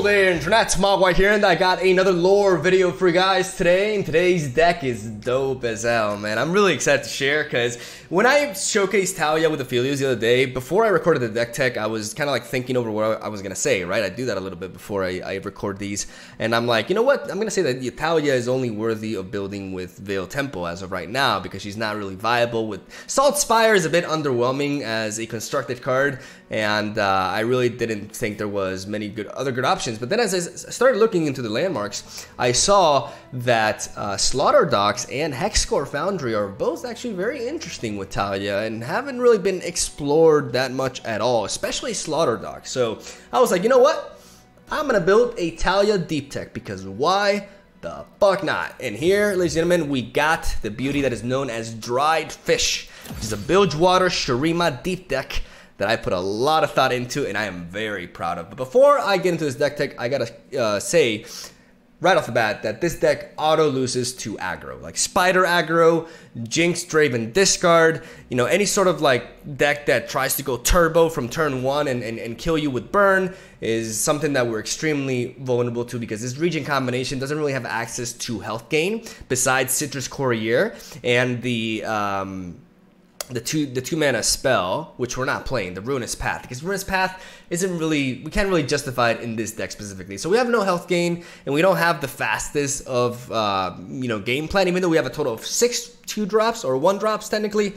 there, MegaMogwai here, and I got another lore video for you guys today, and today's deck is dope as hell, man. I'm really excited to share, because when I showcased TALIYAH with Affiliates the other day, before I recorded the deck tech, I was kind of like thinking over what I was going to say, right? I do that a little bit before I record these, and I'm like, you know what? I'm going to say that TALIYAH is only worthy of building with Veil Temple as of right now, because she's not really viable. With Salt Spire is a bit underwhelming as a constructed card, and I really didn't think there was many other good options. But then as I started looking into the landmarks, I saw that Slaughter Docks and Hexcore Foundry are both actually very interesting with TALIYAH and haven't really been explored that much at all, especially Slaughter Docks. So I was like, you know what? I'm gonna build a TALIYAH deep tech, because why the fuck not? And here, ladies and gentlemen, we got the beauty that is known as Dried Fish, which is a Bilgewater Shurima deep deck that I put a lot of thought into, and I am very proud of. But before I get into this deck tech, I gotta say right off the bat that this deck auto loses to aggro, like Spider aggro, Jinx, Draven discard, you know, any sort of like deck that tries to go turbo from turn one and kill you with burn is something that we're extremely vulnerable to, because this region combination doesn't really have access to health gain besides Citrus Courier and the two mana spell, which we're not playing, the Ruinous Path, because Ruinous Path isn't really, we can't really justify it in this deck specifically. So we have no health gain, and we don't have the fastest of you know, game plan, even though we have a total of 6 2-drops or 1-drops technically,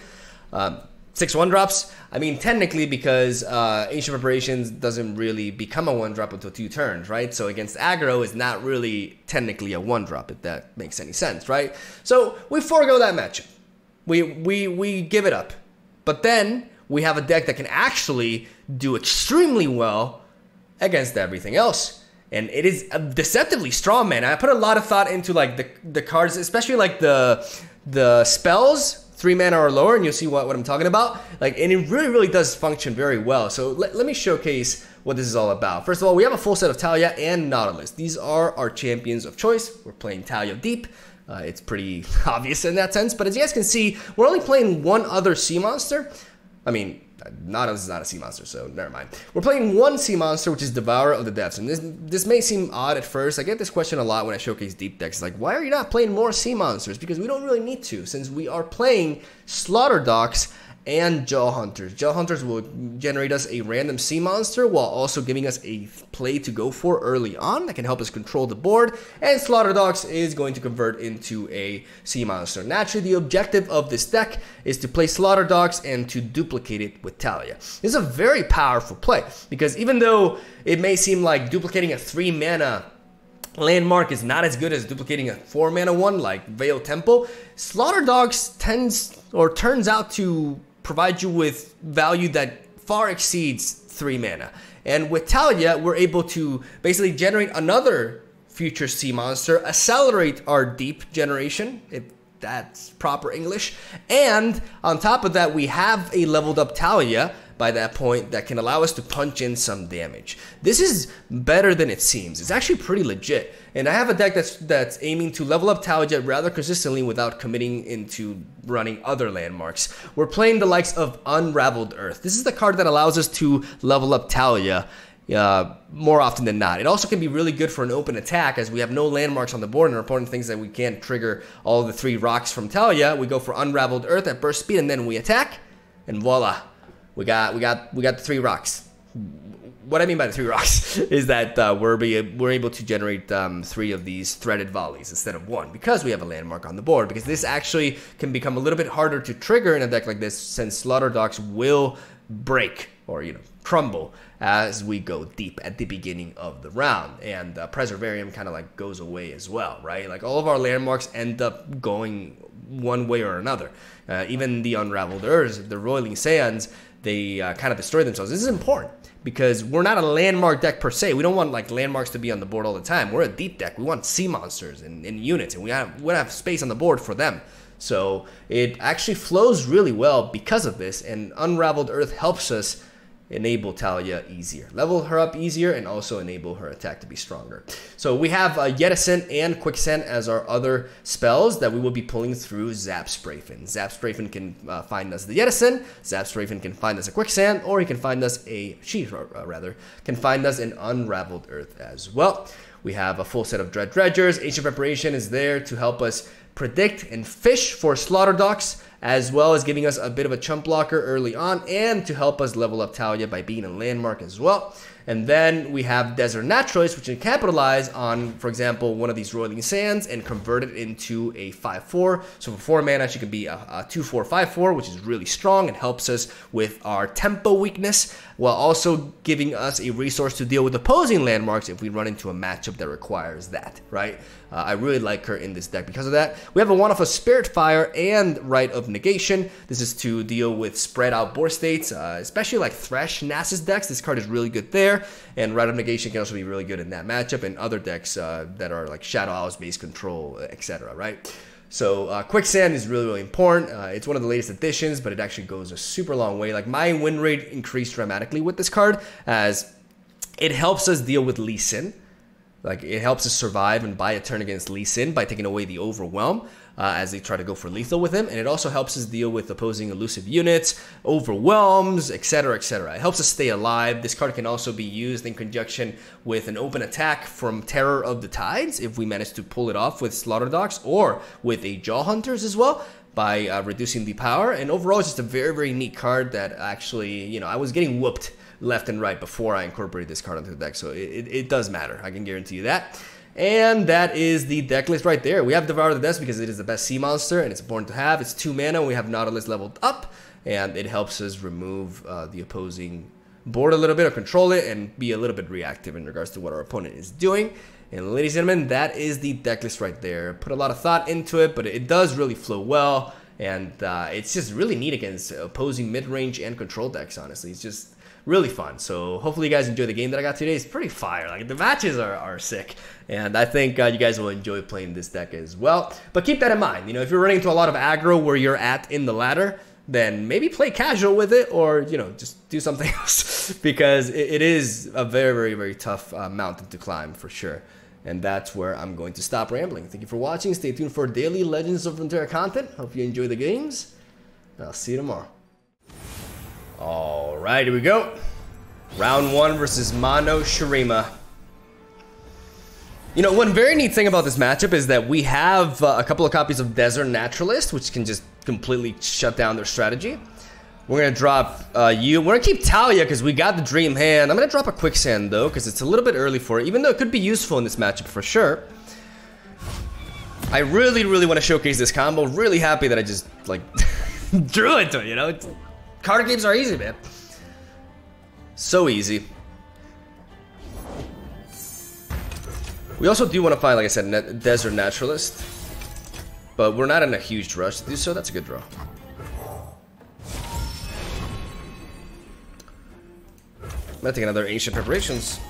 6 1-drops. I mean technically, because Ancient Preparations doesn't really become a 1-drop until 2 turns, right? So against aggro is not really technically a 1-drop, if that makes any sense, right? So we forego that matchup. We give it up. But then we have a deck that can actually do extremely well against everything else. And it is deceptively strong, man. I put a lot of thought into like the cards, especially like the spells, 3 mana or lower, and you'll see what I'm talking about. Like, and it really does function very well. So let me showcase what this is all about. First of all, we have a full set of TALIYAH and Nautilus. These are our champions of choice. We're playing TALIYAH deep. It's pretty obvious in that sense, but as you guys can see, we're only playing one other sea monster. I mean, Nautilus is not a sea monster, so never mind. We're playing one sea monster, which is Devourer of the Depths, and this may seem odd at first. I get this question a lot when I showcase deep decks. It's like, why are you not playing more sea monsters? Because we don't really need to, since we are playing Slaughter Docks and Jaw Hunters. Jaw Hunters will generate us a random sea monster while also giving us a play to go for early on that can help us control the board, and Slaughter Docks is going to convert into a sea monster. Naturally, the objective of this deck is to play Slaughter Docks and to duplicate it with TALIYAH. This is a very powerful play, because even though it may seem like duplicating a 3 mana landmark is not as good as duplicating a 4 mana one like Veil Temple, Slaughter Docks turns out to provide you with value that far exceeds 3 mana. And with TALIYAH, we're able to basically generate another future sea monster, accelerate our deep generation, if that's proper English, and on top of that, we have a leveled up TALIYAH by that point that can allow us to punch in some damage. This is better than it seems. It's actually pretty legit. And I have a deck that's aiming to level up TALIYAH rather consistently without committing into running other landmarks. We're playing the likes of Unraveled Earth. This is the card that allows us to level up TALIYAH more often than not. It also can be really good for an open attack, as we have no landmarks on the board and our opponent thinks that we can't trigger all of the 3 rocks from TALIYAH. We go for Unraveled Earth at burst speed, and then we attack, and voila. We got the 3 rocks. What I mean by the 3 rocks is that we're able to generate 3 of these threaded volleys instead of 1, because we have a landmark on the board. Because this actually can become a little bit harder to trigger in a deck like this, since Slaughter Docks will break, or crumble, as we go deep at the beginning of the round, and Preservarium kind of like goes away as well, right? Like, all of our landmarks end up going one way or another. Even the Unraveled Earths, the Roiling Sands, they kind of destroy themselves. This is important, because we're not a landmark deck per se. We don't want like landmarks to be on the board all the time. We're a deep deck. We want sea monsters and units, and we have space on the board for them. So it actually flows really well because of this, and Unraveled Earth helps us enable TALIYAH easier. Level her up easier and also enable her attack to be stronger. So we have Yedison and Quicksand as our other spells that we will be pulling through Zap Sprayfin. Zap Sprayfin can find us the Yedison, Zap Sprayfin can find us a Quicksand, or he can find us can find us an Unraveled Earth as well. We have a full set of Dread Dredgers. Ancient Preparation is there to help us predict and fish for Slaughter Docks, as well as giving us a bit of a chump blocker early on and to help us level up TALIYAH by being a landmark as well. And then we have Desert Naturalist, which can capitalize on, for example, one of these Roiling Sands and convert it into a 5/4. So for 4 mana, she can be a 2/4, 5/4, which is really strong and helps us with our tempo weakness, while also giving us a resource to deal with opposing landmarks if we run into a matchup that requires that, right? I really like her in this deck because of that. We have a Wand of Spirit Fire and Rite of Negation. This is to deal with spread out board states, especially like Thresh, Nasus decks. This card is really good there. And Rite of Negation can also be really good in that matchup and other decks that are like Shadow Owls, Base Control, etc., right? So Quicksand is really, really important. It's one of the latest additions, but it actually goes a super long way. Like my win rate increased dramatically with this card as it helps us deal with Lee Sin. Like, it helps us survive and buy a turn against Lee Sin by taking away the Overwhelm as they try to go for lethal with him. And it also helps us deal with opposing elusive units, overwhelms, etc., etc. It helps us stay alive. This card can also be used in conjunction with an open attack from Terror of the Tides if we manage to pull it off with Slaughter Docks or with a Jaw Hunters as well, by reducing the power. And overall, it's just a very, very neat card that actually, you know, I was getting whooped left and right before I incorporated this card into the deck, so it does matter. I can guarantee you that. And that is the deck list right there. We have Devour the Depths because it is the best sea monster and it's important to have. It's 2 mana. We have Nautilus leveled up, and it helps us remove the opposing board a little bit or control it and be a little bit reactive in regards to what our opponent is doing. And ladies and gentlemen, that is the deck list right there. Put a lot of thought into it, but it does really flow well, and it's just really neat against opposing mid-range and control decks, honestly. It's just really fun. So hopefully you guys enjoy the game that I got today. It's pretty fire. Like, the matches are sick, and I think you guys will enjoy playing this deck as well. But keep that in mind. You know, if you're running into a lot of aggro where you're at in the ladder, then maybe play casual with it, or, you know, just do something else because it is a very, very, very tough mountain to climb for sure. And that's where I'm going to stop rambling. Thank you for watching. Stay tuned for daily Legends of Runeterra content. Hope you enjoy the games. I'll see you tomorrow. Alright, here we go. Round 1 versus Mono Shurima. You know, one very neat thing about this matchup is that we have a couple of copies of Desert Naturalist, which can just completely shut down their strategy. We're going to drop you. We're going to keep TALIYAH because we got the Dream Hand. I'm going to drop a Quicksand, though, because it's a little bit early for it, even though it could be useful in this matchup for sure. I really, really want to showcase this combo. Really happy that I just, like, drew into it, you know? Card games are easy, man. So easy. We also do want to find, like I said, Desert Naturalist. But we're not in a huge rush to do so. That's a good draw. I'm gonna take another Ancient Preparations.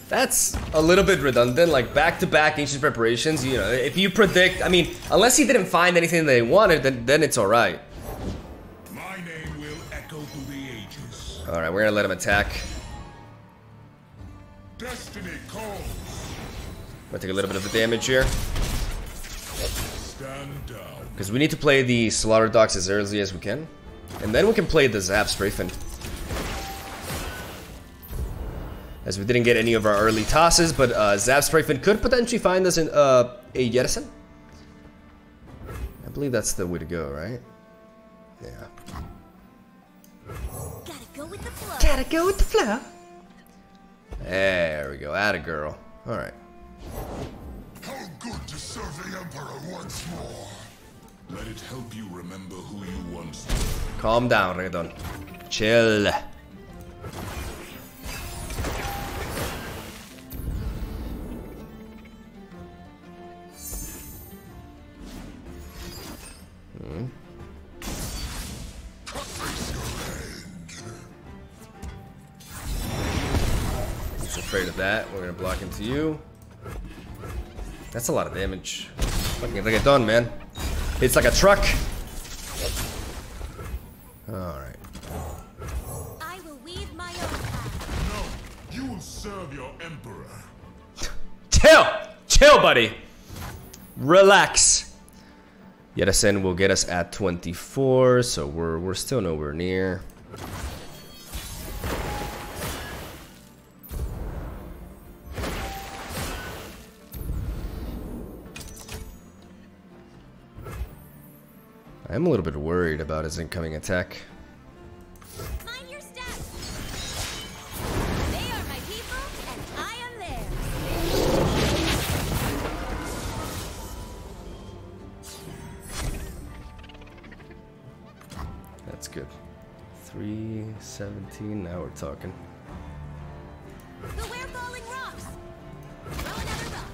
That's a little bit redundant, like back-to-back Ancient Preparations, you know, if you predict, I mean, unless he didn't find anything they wanted, then it's alright. My name will echo through the ages. Alright, we're gonna let him attack. Destiny calls. I'm gonna take a little bit of the damage here. Stand down. Because we need to play the Slaughter Docks as early as we can. And then we can play the Zap Sprayfin. As we didn't get any of our early tosses, but Zap Sprayfin could potentially find us in a Yedison. I believe that's the way to go, right? Yeah. Gotta go with the flow. Gotta go with the flow. There we go. Atta girl. Alright. How good to serve the Emperor once more. Let it help you remember who you once were. Calm down, Redon. Chill. afraid of that. We're gonna block into you. That's a lot of damage. Fucking reggaeton, man. It's like a truck. Alright. I will weave my own path. No, you will serve your emperor. Chill! Chill, buddy! Relax. Yedison will get us at 24, so we're still nowhere near. I'm a little bit worried about his incoming attack. Mind your steps. They are my people, and I am theirs. That's good. 317, now we're talking. Beware falling rocks. Throw another rock.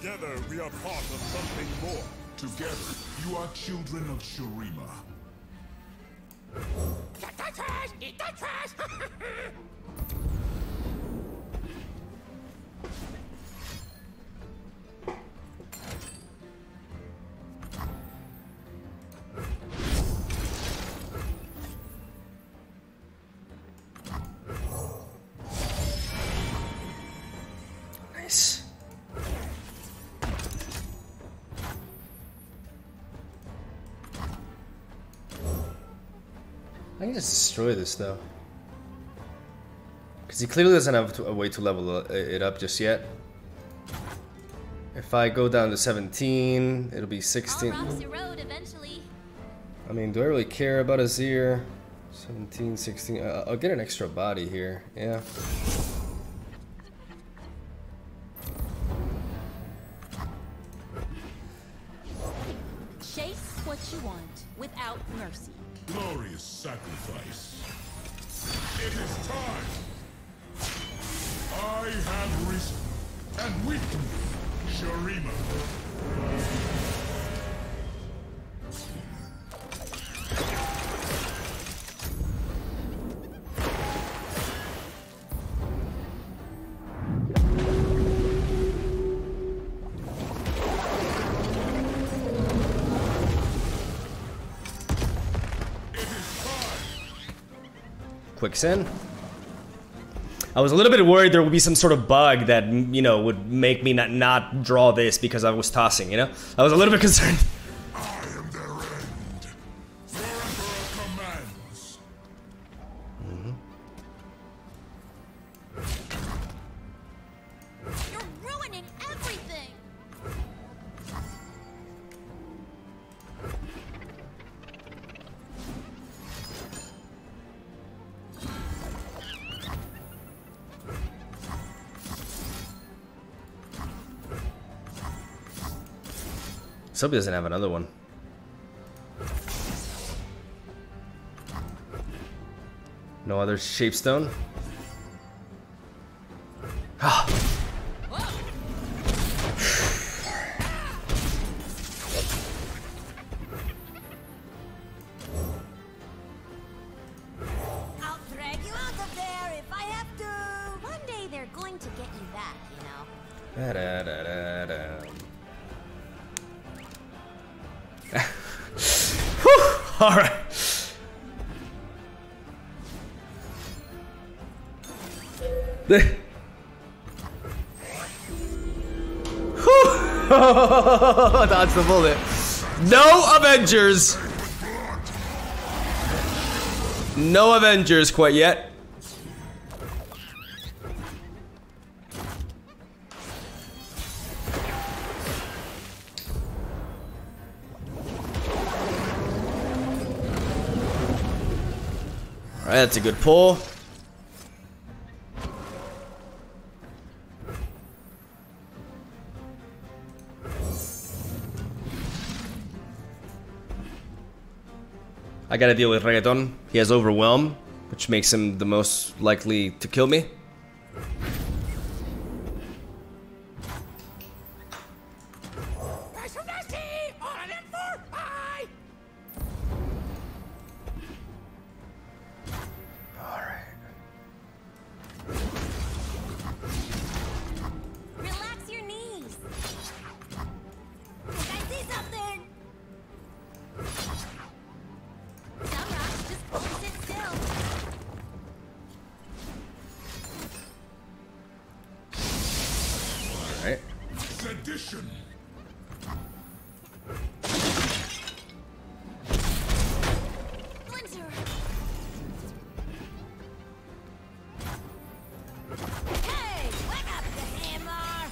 Together, we are part of something more. Together, you are children of Shurima. Get the trash! Eat the trash! Nice. I can just destroy this though. Because he clearly doesn't have a way to level it up just yet. If I go down to 17, it'll be 16. All rocks erode eventually. I mean, do I really care about Azir? 17, 16. I'll get an extra body here. Yeah. Chase what you want without mercy. Glorious sacrifice. It is time. I have risen. And with me, Shurima. Quicksand. I was a little bit worried there would be some sort of bug that, you know, would make me not draw this because I was tossing, you know? I was a little bit concerned. I am their end. Your emperor commands. You're ruining everything. Somebody doesn't have another one. No other shapestone? Ah. I'll drag you out of there if I have to. One day they're going to get you back, you know. Da-da-da-da-da. Whew, all right. Dodge the bullet. No Avengers. No Avengers quite yet. Alright, that's a good pull. I gotta deal with Reggaeton. He has Overwhelm, which makes him the most likely to kill me. addition. Winter. Hey, whack up the hammer.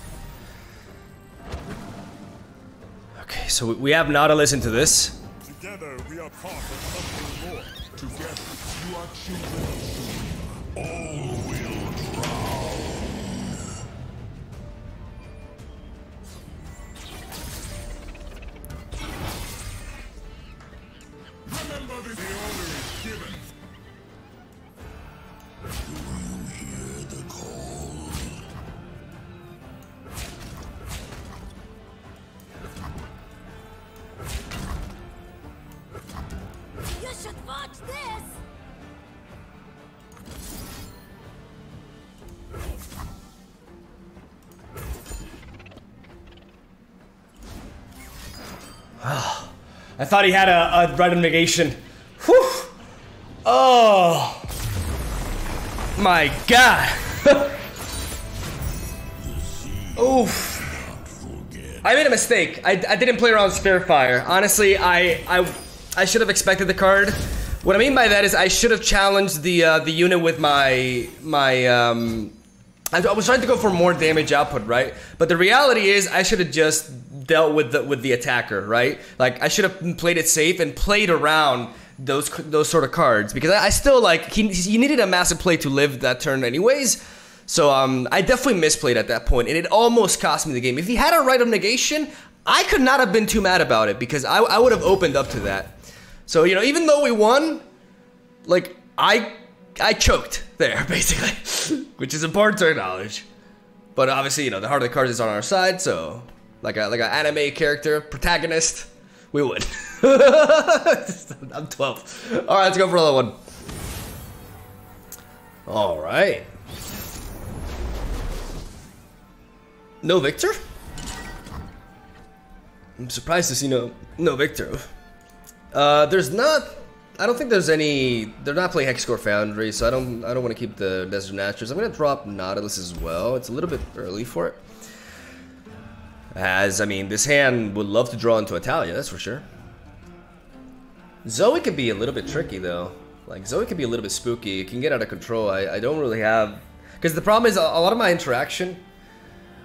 Okay, so we have Nautilus into this. Together we are part of something more. Together you are children of Shun. All will drown. Remember this. The order is given. Do you hear the call? You should watch this. I thought he had a right of negation. Whew. Oh my god. Oof. I made a mistake. I didn't play around with Spare Fire. Honestly, I should have expected the card. What I mean by that is I should have challenged the unit with my I was trying to go for more damage output, right? But the reality is I should have just dealt with the attacker, right? Like I should have played it safe and played around those sort of cards, because I still like he needed a massive play to live that turn anyways. So I definitely misplayed at that point, and it almost cost me the game. If he had a right of negation, I could not have been too mad about it, because I would have opened up to that. So, you know, even though we won, like I choked there basically, which is important to acknowledge. But obviously, you know, the heart of the cards is on our side, so like an anime character protagonist, we win. I'm 12. All right, let's go for another one. All right. No Victor? I'm surprised to see no Victor. There's not. I don't think there's any. They're not playing Hexcore Foundry, so I don't want to keep the Desert Naturals. I'm gonna drop Nautilus as well. It's a little bit early for it. As I mean, this hand would love to draw into a TALIYAH, that's for sure. Zoe could be a little bit tricky though. Like Zoe could be a little bit spooky. It can get out of control. I don't really have, because the problem is a lot of my interaction.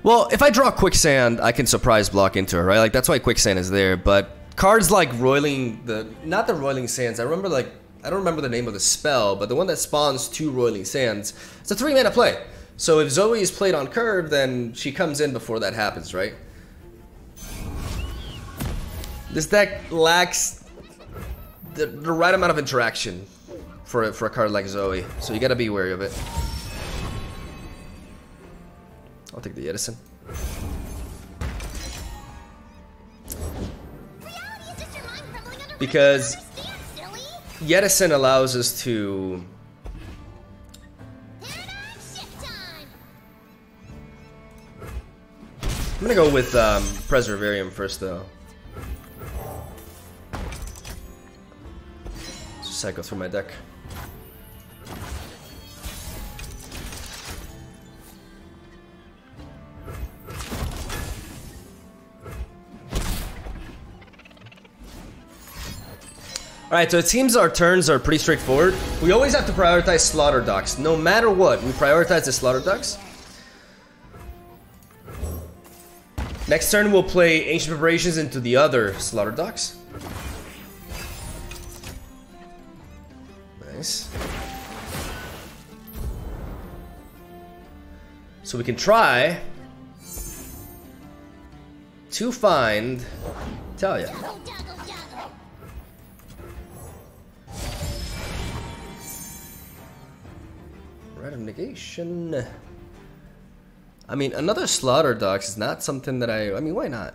Well, if I draw Quicksand, I can surprise block into her, right? Like that's why Quicksand is there. But cards like Roiling, not the Roiling Sands. I don't remember the name of the spell, but the one that spawns 2 Roiling Sands. It's a 3-mana play. So if Zoe is played on curve, then she comes in before that happens, right? This deck lacks the right amount of interaction for a card like Zoe, so you gotta be wary of it. I'll take the Edison. Because Yedison allows us to... I'm gonna go with Preservarium first though. Just cycle through my deck. Alright, so it seems our turns are pretty straightforward. We always have to prioritize Slaughter Ducks. No matter what, we prioritize the Slaughter Ducks. Next turn, we'll play Ancient Preparations into the other Slaughter Ducks. Nice. So we can try to find TALIYAH. Right of negation. I mean, another Slaughter Ducks is not something that I mean, why not?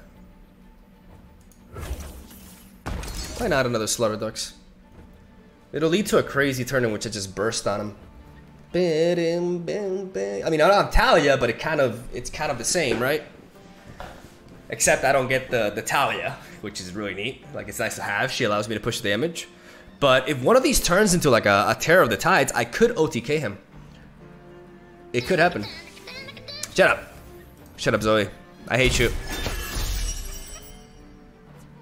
Why not another Slaughter Ducks? It'll lead to a crazy turn in which I just burst on him. I mean, I don't have TALIYAH, but it's kind of the same, right? Except I don't get the TALIYAH, which is really neat. Like, it's nice to have. She allows me to push damage. But if one of these turns into like a Terror of the Tides, I could OTK him. It could happen. Shut up. Shut up, Zoe. I hate you.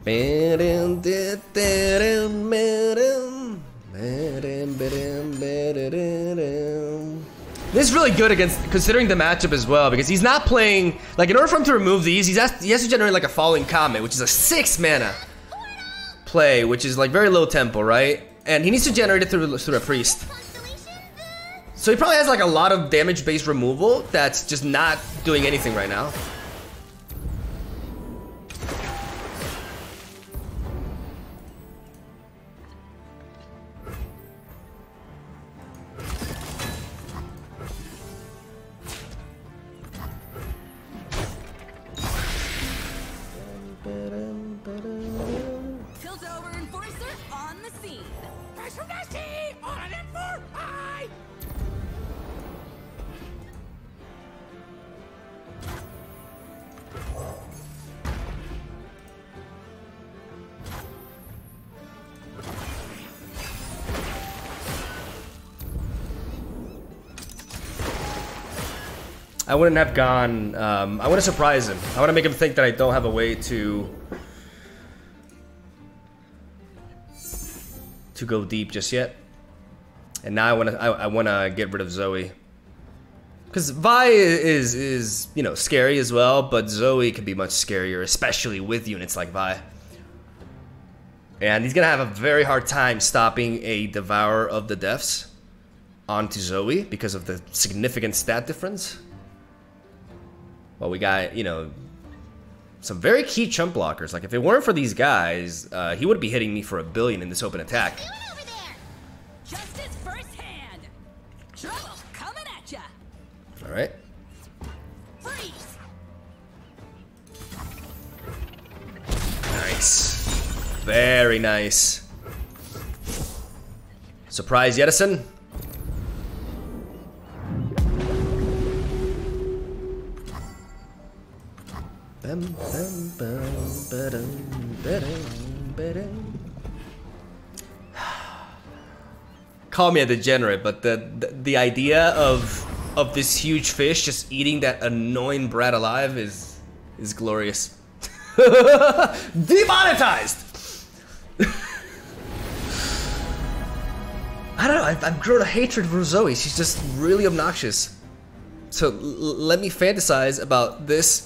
This is really good against, considering the matchup as well, because he's not playing, like, in order for him to remove these, he has to generate like a Falling Comet, which is a 6 mana play, which is like very low tempo, right? And he needs to generate it through a priest. So he probably has like a lot of damage-based removal that's just not doing anything right now. I wouldn't have gone, I want to surprise him. I want to make him think that I don't have a way to go deep just yet. And now I want to get rid of Zoe. Because Vi is, you know, scary as well, but Zoe can be much scarier, especially with units like Vi. And he's going to have a very hard time stopping a Devourer of the Depths onto Zoe because of the significant stat difference. Well, we got, you know, some very key chump blockers. Like, if it weren't for these guys, he would be hitting me for 1 billion in this open attack. Over there. Justice firsthand. Trouble coming at ya. All right. Freeze. Nice. Very nice. Surprise Yedison. Call me a degenerate, but the idea of this huge fish just eating that annoying brat alive is glorious. Demonetized. I don't know. I've grown a hatred for Zoe. She's just really obnoxious. So let me fantasize about this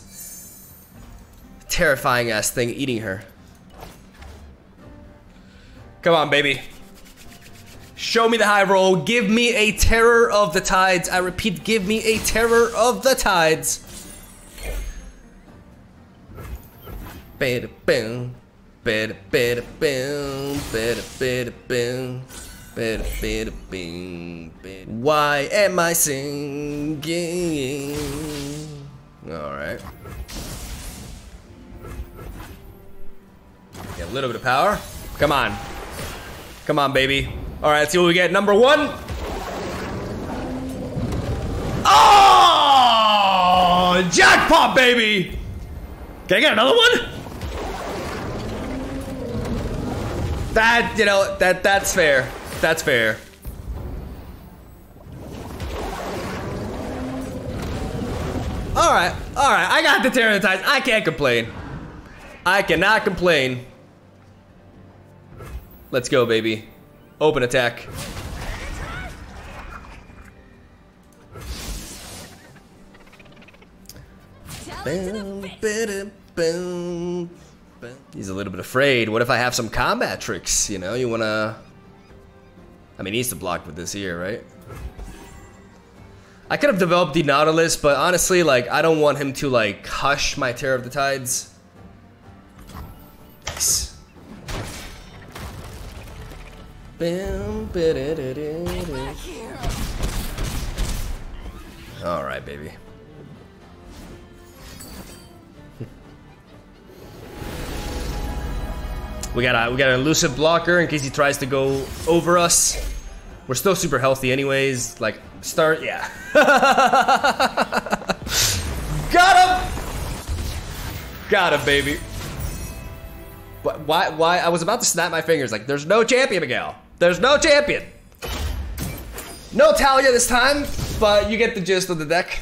terrifying ass thing eating her. Come on, baby. Show me the high roll. Give me a terror of the tides. I repeat, give me a terror of the tides. Bada boom. Bada bada boom. Bada bada boom. Bada bada boom. Why am I singing? Alright. Get a little bit of power. Come on. Come on, baby. Alright, let's see what we get. Number 1. Oh! Jackpot, baby! Can I get another one? That, you know, that's fair. That's fair. Alright, alright. I got the Terror of the Tides. I can't complain. I cannot complain. Let's go, baby. Open attack. Boom, boom, boom. He's a little bit afraid. What if I have some combat tricks? You know, you wanna... I mean, he needs to block with this here, right? I could have developed the Nautilus, but honestly, like, I don't want him to, like, hush my Terror of the Tides. Nice. All right, baby. We got an elusive blocker in case he tries to go over us. We're still super healthy anyways. Like, start, yeah. Got him! Got him, baby. Why? I was about to snap my fingers. Like, there's no champion, Miguel. There's no champion. No Taliyah this time, but you get the gist of the deck.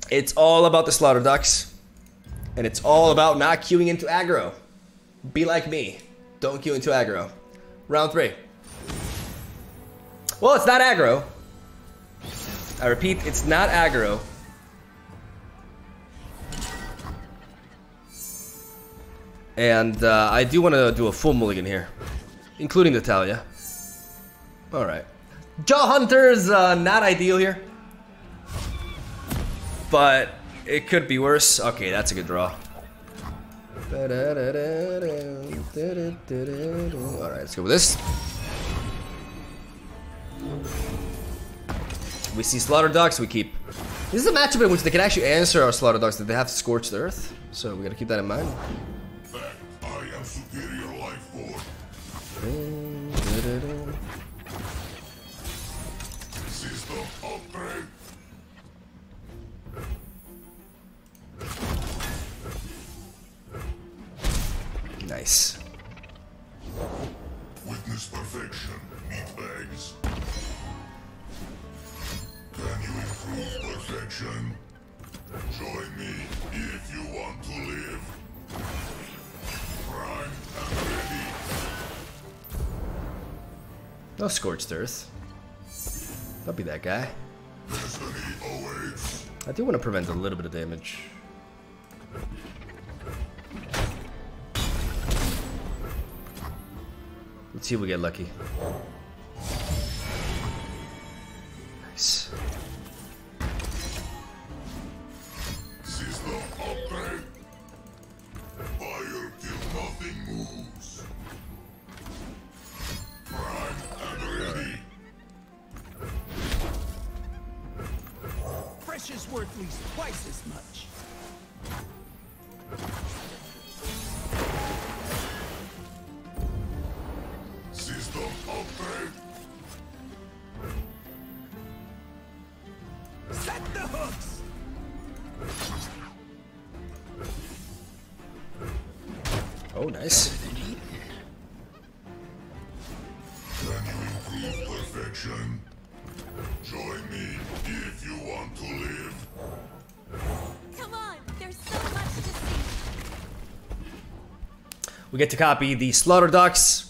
It's all about the Slaughter Ducks. And it's all about not queuing into aggro. Be like me. Don't queue into aggro. Round 3. Well, it's not aggro. I repeat, it's not aggro. And I do want to do a full mulligan here, including the TALIYAH. Alright. Jaw Hunter's not ideal here. But it could be worse. Okay, that's a good draw. Alright, let's go with this. We see Slaughter Dogs, we keep. This is a matchup in which they can actually answer our Slaughter Dogs that they have Scorched Earth. So we gotta keep that in mind. I am superior life form. System upgrade. Nice. Witness perfection, meatbags. Can you improve perfection? Join me if you want to live. Prime and ready. No Scorched Earth. Don't be that guy. Destiny awaits. I do want to prevent a little bit of damage. Let's see if we get lucky. Nice. System upgrade. Fire till nothing moves. Prime and ready. Fresh is worth at least twice as much. System upgrade. Set the hooks! Oh, nice. Can you improve perfection? Join me if you want to live. Come on, there's so much to see. We get to copy the Slaughter Dogs.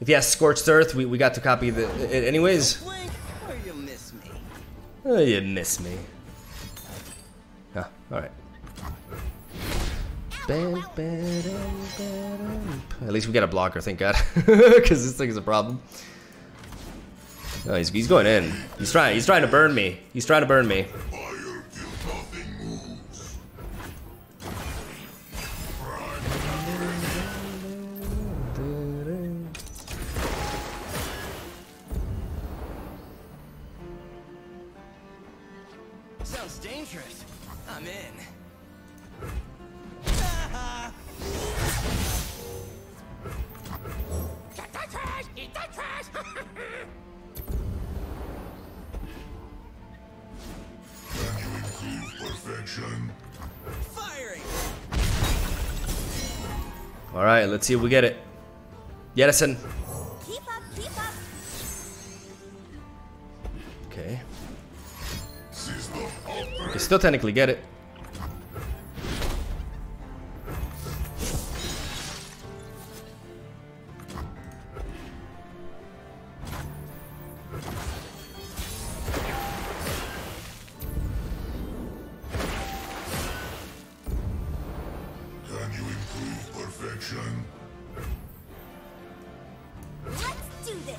If he has Scorched Earth, we got to copy it anyways. Blink or you miss me. Oh, you miss me. Ah, alright. At least we got a blocker, thank God. Because this thing is a problem. No, he's going in. He's trying to burn me. He's trying to burn me. Fire till nothing moves. Sounds dangerous. I'm in. Get that trash! Eat that trash! Can you improve perfection? Firing! Alright, let's see if we get it. Yedison. Keep up, keep up. Okay. System We upgrade. can still technically get it. Can you improve perfection? Let's do this.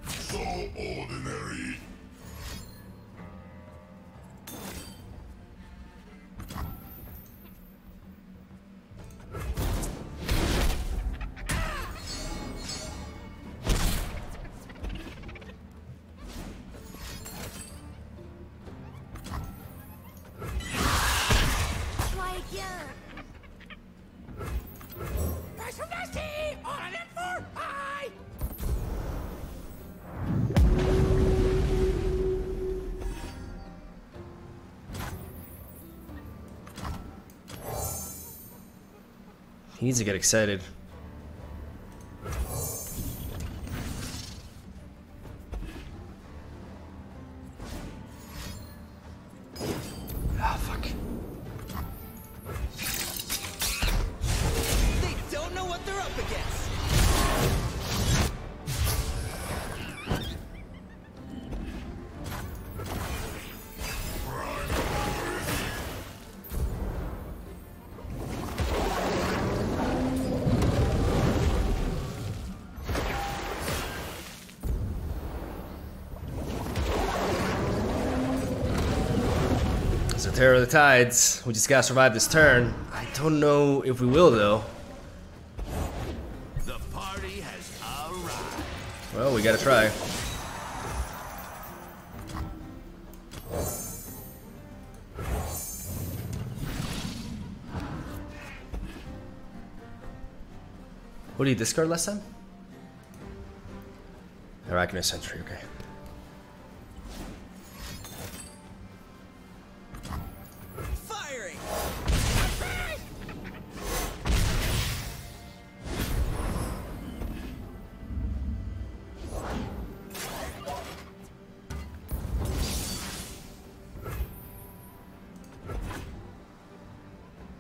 So ordinary. Try again. Rise from nasty! On it for high! He needs to get excited. Terror of the Tides. We just gotta survive this turn. I don't know if we will though. The party has arrived. Well, we gotta try. What did you discard last time? Arachnid Sentry, okay. Firing.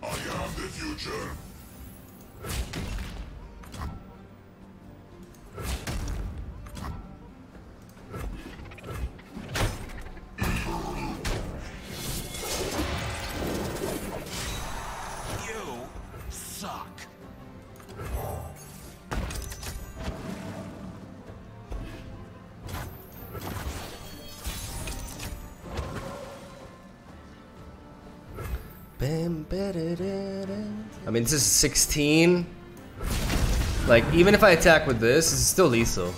I am the future. You suck. I mean, this is 16. Like, even if I attack with this, it's still lethal.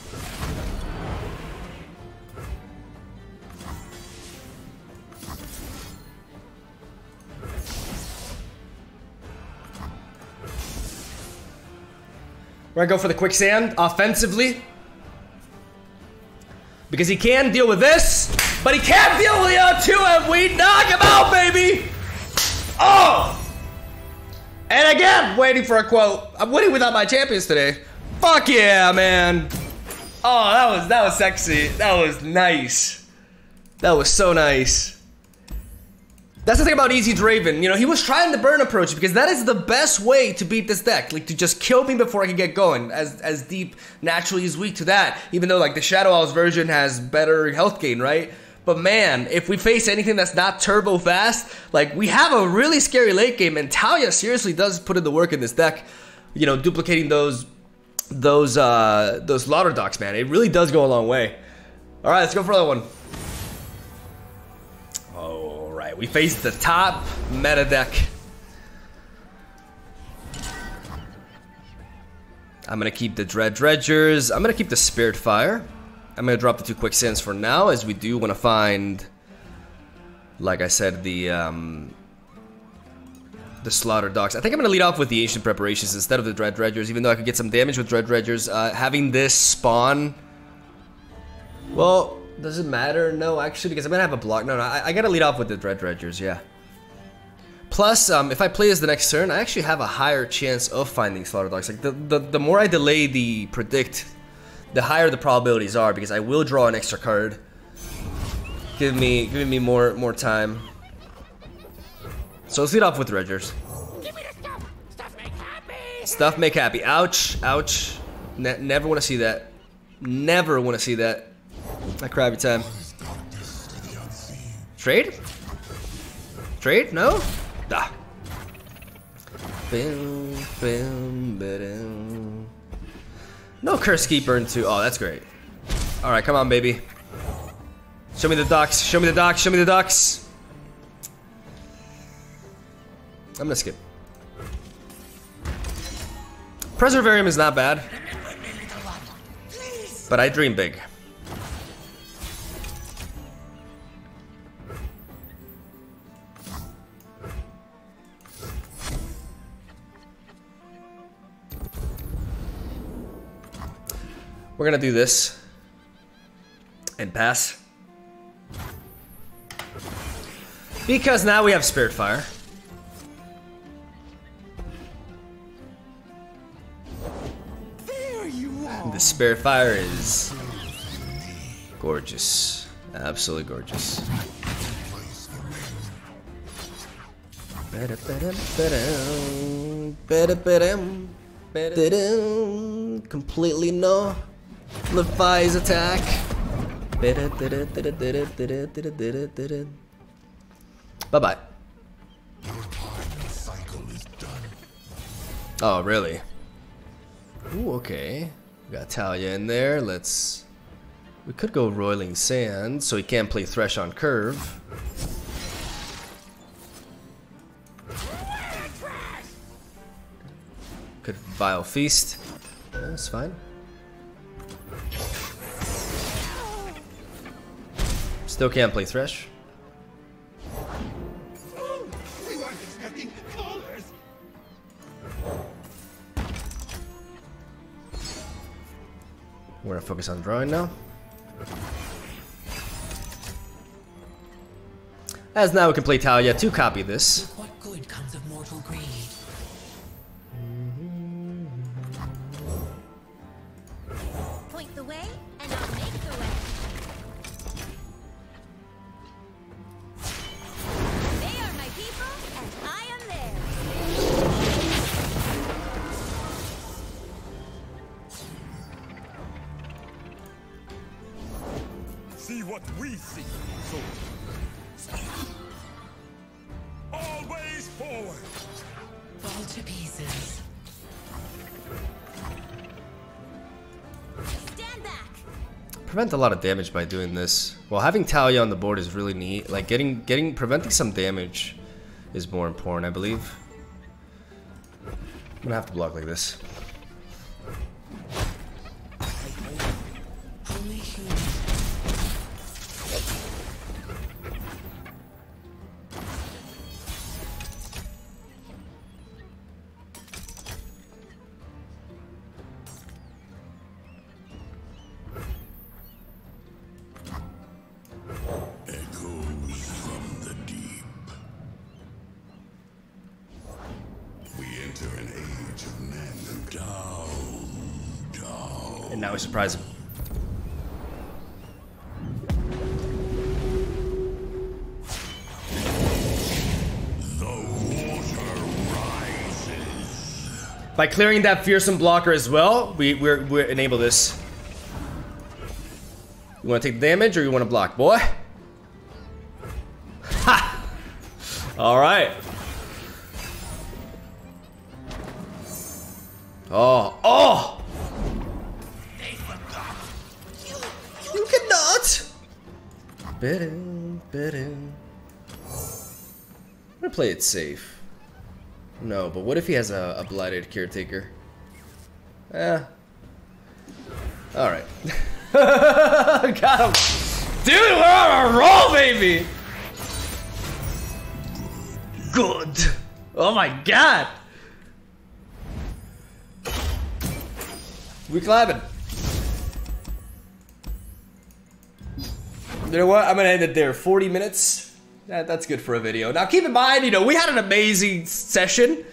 We're gonna go for the quicksand offensively. Because he can deal with this, but he can't deal with the other two, and we knock him out, baby! Oh! And again, waiting for a quote. I'm winning without my champions today. Fuck yeah, man. Oh, that was sexy. That was nice. That was so nice. That's the thing about Easy Draven. You know, he was trying the burn approach because that is the best way to beat this deck. Like, to just kill me before I can get going. As Deep naturally is weak to that. Even though, like, the Shadow Owl's version has better health gain, right? But man, if we face anything that's not turbo fast, like, we have a really scary late game, and TALIYAH seriously does put in the work in this deck. You know, duplicating those Lauder Docks, man. It really does go a long way. All right, let's go for another one. All right, we face the top meta deck. I'm gonna keep the Dredgers. I'm gonna keep the Spirit Fire. I'm gonna drop the 2 Quicksands for now, as we do want to find, like I said, the Slaughter Docks. I think I'm gonna lead off with the Ancient Preparations instead of the Dredgers, even though I could get some damage with Dredgers. Having this spawn, well, does it matter? No, actually, because I'm gonna have a block. No, I gotta lead off with the Dredgers, yeah. Plus, if I play as the next turn, I actually have a higher chance of finding Slaughter Docks. Like, the more I delay the predict, the higher the probabilities are, because I will draw an extra card, giving me more time. So let's lead off with Dredgers. Give me the stuff. Stuff make happy. Stuff make happy. Ouch, ouch. Never want to see that. Never want to see that. I cry every time. Trade? Trade? No? Ah. No Curse Keeper into. Oh, that's great. Alright, come on, baby. Show me the docks. Show me the docks. Show me the docks. I'm gonna skip. Preservarium is not bad. But I dream big. We're gonna do this and pass, because now we have Spirit Fire. There you are. The Spirit Fire is gorgeous, absolutely gorgeous. Completely no. Levi's attack. Bye-bye. Oh, really? Ooh, okay. We got TALIYAH in there. We could go Roiling Sand, so he can't play Thresh on curve. Could Vile Feast. That's fine. Still can't play Thresh. We weren't expecting callers. We're gonna focus on drawing now. As now we can play TALIYAH to copy this. What good comes of mortal greed? Point the way, and I'll make the way. They are my people, and I am theirs. See what we see, soldier. Always forward. Fall to pieces. Stand back. Prevent a lot of damage by doing this. Well, having TALIYAH on the board is really neat. Like preventing some damage is more important, I believe. I'm gonna have to block like this. Only human. Echoes from the deep. We enter an age of men down. And now we surprise him. The water rises. By clearing that fearsome blocker as well, we enable this. You want to take the damage or you want to block, boy? Ha! All right. Oh! They forgot. You cannot. Bidden. I'm gonna play it safe. No, but what if he has a blighted caretaker? All right. Got him. Dude, we're on a roll, baby. Good. Oh my god. We clapping. You know what? I'm gonna end it there. 40 minutes. That's good for a video. Now keep in mind, you know, we had an amazing session,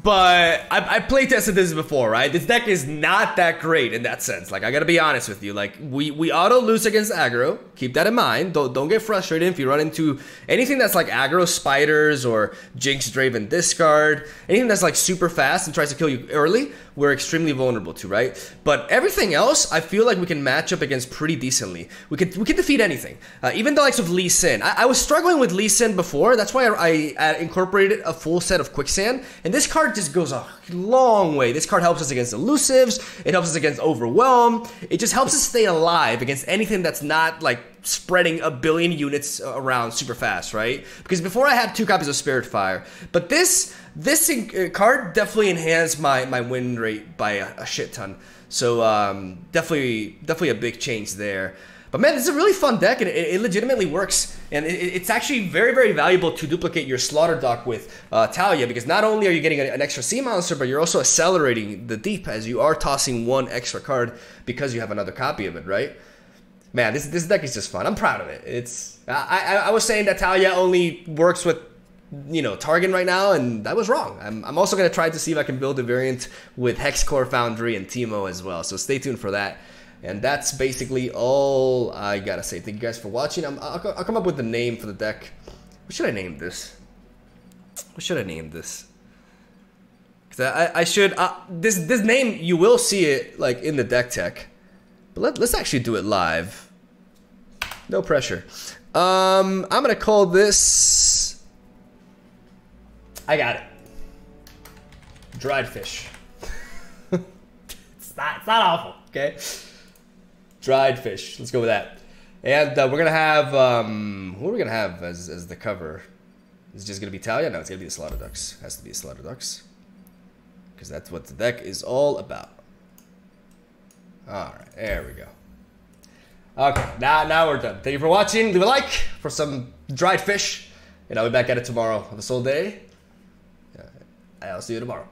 but I play tested this before, right? This deck is not that great in that sense. Like, I gotta be honest with you. Like, we auto lose against aggro. Keep that in mind. Don't get frustrated if you run into anything that's like aggro spiders or Jinx Draven discard. Anything that's like super fast and tries to kill you early, we're extremely vulnerable to, right? But everything else, I feel like we can match up against pretty decently. We can defeat anything. Even the likes of Lee Sin. I was struggling with Lee Sin before. That's why I incorporated a full set of Quicksand. And this card just goes a long way. This card helps us against elusives. It helps us against overwhelm. It just helps us stay alive against anything that's not like spreading a billion units around super fast, right? Because before I had 2 copies of Spirit Fire, but this card definitely enhanced my win rate by a shit ton. So definitely a big change there. But man, this is a really fun deck, and it legitimately works. And it's actually very, very valuable to duplicate your Slaughter Dock with TALIYAH, because not only are you getting an extra sea monster, but you're also accelerating the deep as you are tossing 1 extra card because you have another copy of it, right? Man, this deck is just fun. I'm proud of it. It's I was saying that TALIYAH only works with, you know, Targon right now, and I was wrong. I'm also gonna try to see if I can build a variant with Hexcore Foundry and Teemo as well. So stay tuned for that. And that's basically all I gotta say. Thank you guys for watching. I'll come up with the name for the deck. What should I name this? What should I name this? Cause I should this name, you will see it like in the deck tech. But let's actually do it live. No pressure. I'm gonna call this. I got it. Dried fish. It's not awful, okay? Dried fish. Let's go with that. And we're gonna have who are we gonna have as the cover? Is it just gonna be TALIYAH? No, it's gonna be the Slaughter Ducks. Has to be a Slaughter Ducks. because that's what the deck is all about. All right, there we go. Okay, now we're done. Thank you for watching. Leave a like for some dried fish, and I'll be back at it tomorrow on this whole day. I'll see you tomorrow.